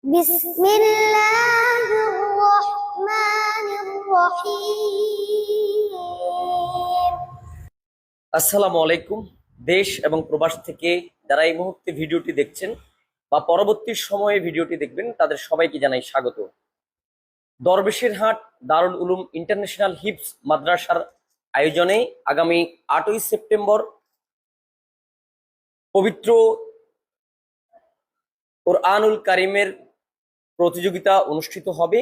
بسم الله الرحمن الرحيم। আসসালামু আলাইকুম। দেশ এবং প্রবাস থেকে যারা এই মুহূর্তে ভিডিওটি দেখছেন বা পরবর্তী সময়ে ভিডিওটি দেখবেন তাদের সবাইকে জানাই স্বাগত। দরবেশের হাট দারুল উলুম ইন্টারন্যাশনাল হিফজ মাদ্রাসার আয়োজনে আগামী 8ই সেপ্টেম্বর পবিত্র কোরআনুল কারিমের প্রতিযোগিতা অনুষ্ঠিত হবে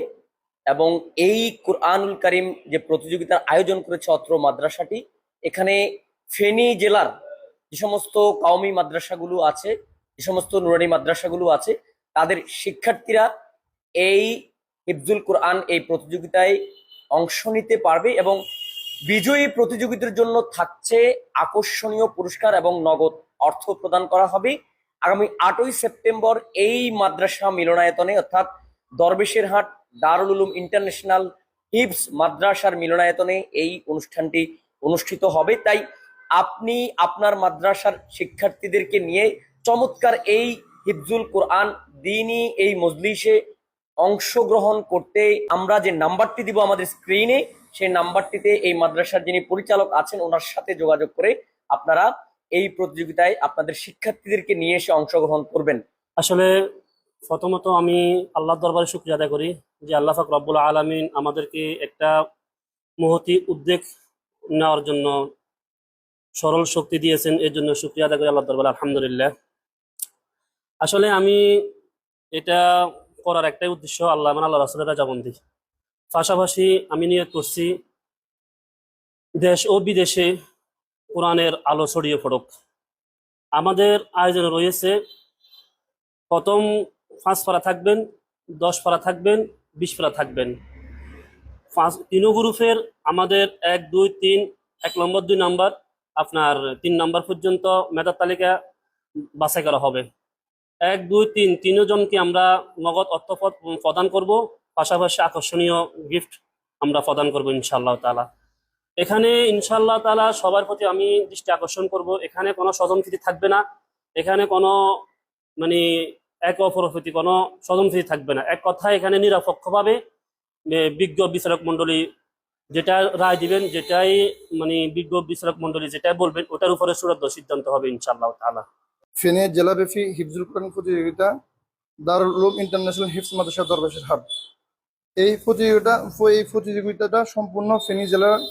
এবং এই কোরআনুল কারিম যে প্রতিযোগিতার আয়োজন করেছে অত্র মাদ্রাসাটি, এখানে ফেনী জেলার যে সমস্ত কওমি মাদ্রাসাগুলো আছে, যে সমস্ত নুরানি মাদ্রাসাগুলো আছে, তাদের শিক্ষার্থীরা এই হিফজুল কোরআন এই প্রতিযোগিতায় অংশ নিতে পারবে এবং বিজয়ী প্রতিযোগিতার জন্য থাকছে আকর্ষণীয় পুরস্কার এবং নগদ অর্থ প্রদান করা হবে। আগামী 8ই সেপ্টেম্বর এই মাদ্রাসা মিলনায়তনে অর্থাৎ দরবেশের হাট দারুল উলুম ইন্টারন্যাশনাল হিফজ মাদ্রাসার মিলনায়তনে এই অনুষ্ঠানটি অনুষ্ঠিত হবে। তাই আপনি আপনার মাদ্রাসার শিক্ষার্থীদেরকে নিয়ে চমৎকার এই হিফজুল কোরআন দ্বীনি এই মজলিসে অংশগ্রহণ করতে আমরা যে নাম্বারটি দিব আমাদের স্ক্রিনে, সেই নাম্বারটিতে এই মাদ্রাসার যিনি পরিচালক আছেন ওনার সাথে যোগাযোগ করে আপনারা এই প্রতিযোগিতায় আপনাদের শিক্ষার্থীদেরকে নিয়ে এসে অংশগ্রহণ করবেন। আসলে প্রথমত আমি আল্লাহর দরবারে শুকরিয়া আদায় করি যে আল্লাহ পাক রব্বুল আলামিন আমাদেরকে একটা মহতি উদ্যোগ নেওয়ার জন্য সরল শক্তি দিয়েছেন, এর জন্য শুকরিয়া আদায় করি আল্লাহর দরবারে, আলহামদুলিল্লাহ। আসলে আমি এটা করার একটাই উদ্দেশ্য, আল্লাহ আল্লাহ রাসূলের রাজাবন্দি। পাশাপাশি আমি নিয়ত করছি দেশ ও বিদেশে কোরআনের আলো ছড়িয়ে পড়ুক। আমাদের আয়োজনে রয়েছে প্রথম 5 পারা থাকবেন, 10 পারা থাকবেন, 20 পারা থাকবেন। তিনও গ্রুপের আমাদের 1, 2, 3, 1 নম্বর 2 নম্বর আপনার 3 নম্বর পর্যন্ত মেধার তালিকা বাছাই করা হবে। 1, 2, 3 তিনজনকে আমরা নগদ অর্থ প্রদান করব, পাশাপাশি আকর্ষণীয় গিফট আমরা প্রদান করব ইনশাআল্লাহ তাআলা। এখানে ইনশাআল্লাহ তাআলা সবার প্রতি আমি দৃষ্টি আকর্ষণ করব, এখানে কোনো স্বজনপ্রীতি থাকবে না, এখানে কোনো মানে এক অপরের প্রতি কোনো স্বজনপ্রীতি থাকবে না। এক কথায় এখানে নিরপেক্ষভাবে বিজ্ঞ বিচারক মন্ডলী যেটা রায় দিবেন, যেটাই বিজ্ঞ বিচারক মন্ডলী যেটাই বলবেন ওটার উপরে চূড়ান্ত সিদ্ধান্ত হবে ইনশাআল্লাহ তাআলা। ফেনী জেলাব্যাপী হিফজুল কোরআন প্রতিযোগিতা দারুল উলুম ইন্টারন্যাশনাল হিফজ মাদ্রাসা দরবেশের হাট। এই প্রতিযোগিতাটা সম্পূর্ণ ফেনী জেলার